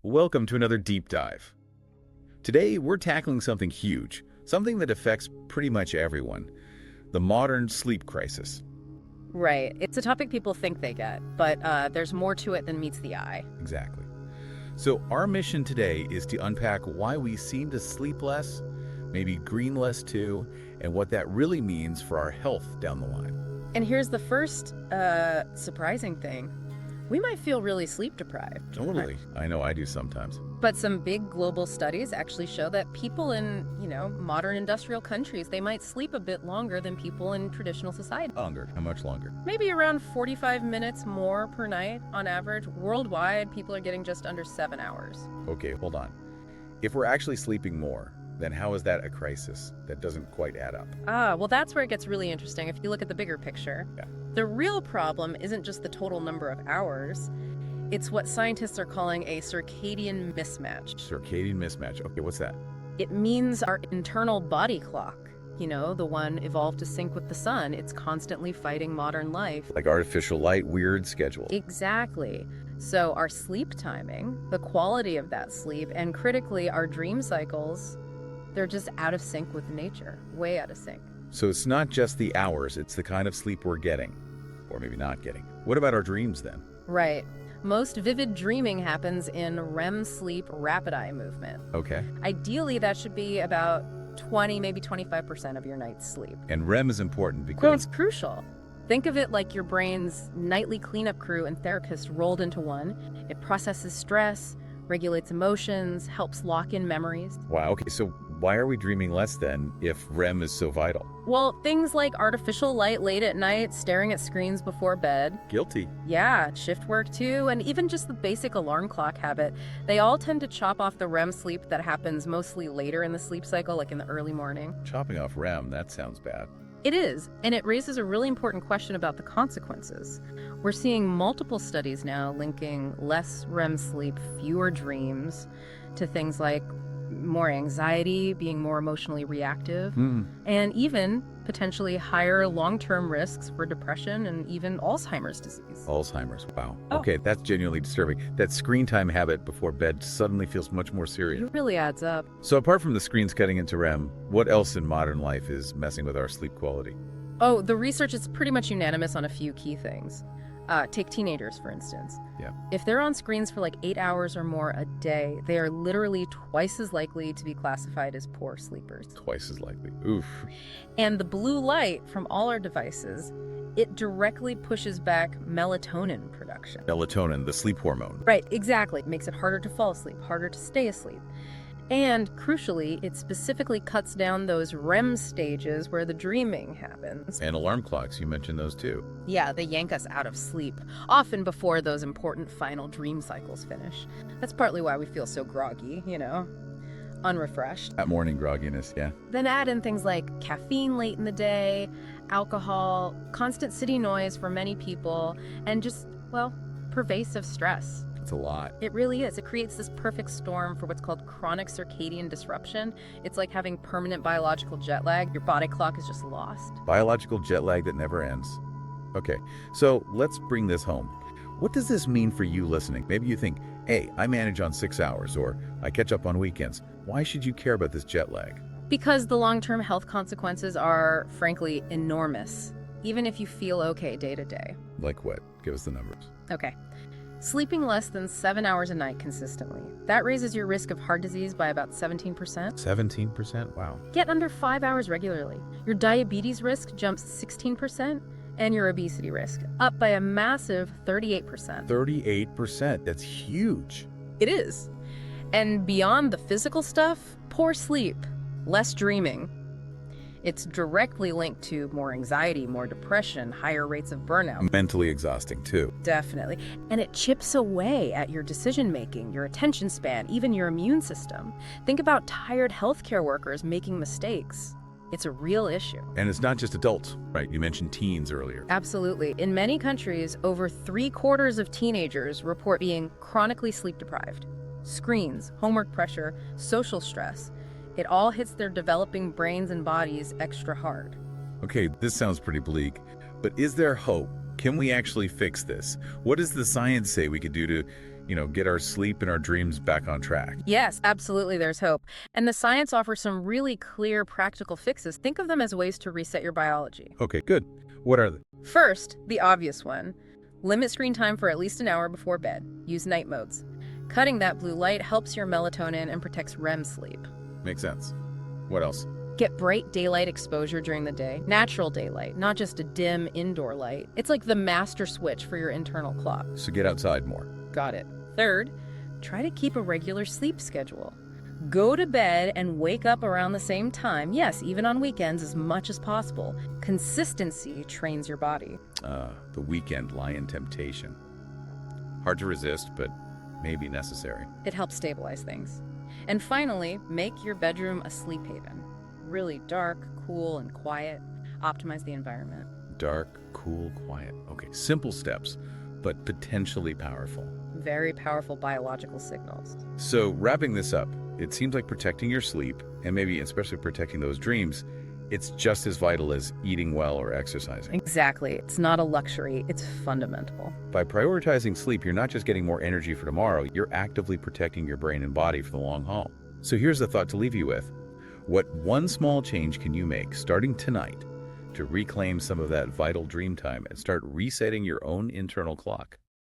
Welcome to another deep dive. Today, we're tackling something huge, something that affects pretty much everyone, the modern sleep crisis. Right. It's a topic people think they get, but there's more to it than meets the eye. Exactly. So our mission today is to unpack why we seem to sleep less, maybe green less too, and what that really means for our health down the line. And here's the first surprising thing. We might feel really sleep deprived. Totally. I know I do sometimes. But some big global studies actually show that people in, modern industrial countries, they might sleep a bit longer than people in traditional society. Longer. How much longer? Maybe around 45 minutes more per night on average. Worldwide, people are getting just under 7 hours. Okay, hold on. If we're actually sleeping more, then how is that a crisis? That doesn't quite add up. Well, that's where it gets really interesting if you look at the bigger picture. Yeah. The real problem isn't just the total number of hours. It's what scientists are calling a circadian mismatch. Circadian mismatch. Okay, what's that? It means our internal body clock, the one evolved to sync with the sun. It's constantly fighting modern life. Like artificial light, weird schedule. Exactly. So our sleep timing, the quality of that sleep, and critically, our dream cycles, they're just out of sync with nature, way out of sync. So it's not just the hours, it's the kind of sleep we're getting, or maybe not getting. What about our dreams then? Right. Most vivid dreaming happens in REM sleep, rapid eye movement. Okay. Ideally, that should be about 20, maybe 25% of your night's sleep. And REM is important Well, because it's crucial. Think of it like your brain's nightly cleanup crew and therapist rolled into one. It processes stress, regulates emotions, helps lock in memories. wow, okay, so why are we dreaming less then if REM is so vital? Well, things like artificial light late at night, staring at screens before bed. Guilty. Yeah, shift work too, and even just the basic alarm clock habit. They all tend to chop off the REM sleep that happens mostly later in the sleep cycle, like in the early morning. Chopping off REM, that sounds bad. It is, and it raises a really important question about the consequences. We're seeing multiple studies now linking less REM sleep, fewer dreams, to things like more anxiety, being more emotionally reactive, and even potentially higher long-term risks for depression and even Alzheimer's disease. Alzheimer's, wow. Oh. Okay, that's genuinely disturbing. That screen time habit before bed suddenly feels much more serious. It really adds up. So apart from the screens cutting into REM, what else in modern life is messing with our sleep quality? Oh, the research is pretty much unanimous on a few key things. Take teenagers, for instance. Yeah. If they're on screens for like 8 hours or more a day, they are literally twice as likely to be classified as poor sleepers. Twice as likely. Oof. And the blue light from all our devices, it directly pushes back melatonin production. Melatonin, the sleep hormone. Right, exactly. It makes it harder to fall asleep, harder to stay asleep. And crucially, it specifically cuts down those REM stages where the dreaming happens. And alarm clocks, you mentioned those too. Yeah, they yank us out of sleep, often before those important final dream cycles finish. That's partly why we feel so groggy, unrefreshed. That morning grogginess, yeah. Then add in things like caffeine late in the day, alcohol, constant city noise for many people, and just, pervasive stress. It's a lot. It really is. It creates this perfect storm for what's called chronic circadian disruption. It's like having permanent biological jet lag. Your body clock is just lost. Biological jet lag that never ends. Okay, so let's bring this home. What does this mean for you listening? Maybe you think, hey, I manage on 6 hours, or I catch up on weekends. Why should you care about this jet lag? Because the long-term health consequences are, frankly, enormous, even if you feel okay day to day. Like what? Give us the numbers. Okay. Sleeping less than 7 hours a night consistently. That raises your risk of heart disease by about 17%. 17%? Wow. Get under 5 hours regularly. Your diabetes risk jumps 16%, and your obesity risk up by a massive 38%. 38%? That's huge. It is. And beyond the physical stuff, poor sleep, less dreaming. It's directly linked to more anxiety, more depression, higher rates of burnout. Mentally exhausting too. Definitely. And it chips away at your decision-making, your attention span, even your immune system. Think about tired healthcare workers making mistakes. It's a real issue. And it's not just adults, right? You mentioned teens earlier. Absolutely. In many countries, over 3/4 of teenagers report being chronically sleep deprived. Screens, homework pressure, social stress. It all hits their developing brains and bodies extra hard. Okay, this sounds pretty bleak, but is there hope? Can we actually fix this? What does the science say we could do to, get our sleep and our dreams back on track. Yes, absolutely, there's hope. And the science offers some really clear, practical fixes. Think of them as ways to reset your biology. Okay, good. What are they? First, the obvious one. Limit screen time for at least an hour before bed. Use night modes. Cutting that blue light helps your melatonin and protects REM sleep. Makes sense. What else? Get bright daylight exposure during the day. Natural daylight, not just a dim indoor light. It's like the master switch for your internal clock. So get outside more. Got it. Third, try to keep a regular sleep schedule. Go to bed and wake up around the same time. Yes, even on weekends as much as possible. Consistency trains your body. The weekend lie-in temptation. Hard to resist, but maybe necessary. It helps stabilize things. And finally, make your bedroom a sleep haven. Really dark, cool, and quiet. Optimize the environment. Dark, cool, quiet. Okay, simple steps, but potentially powerful. Very powerful biological signals. So wrapping this up, it seems like protecting your sleep, and maybe especially protecting those dreams, it's just as vital as eating well or exercising. Exactly. It's not a luxury, it's fundamental. By prioritizing sleep, you're not just getting more energy for tomorrow, you're actively protecting your brain and body for the long haul. So here's the thought to leave you with. What one small change can you make starting tonight to reclaim some of that vital dream time and start resetting your own internal clock?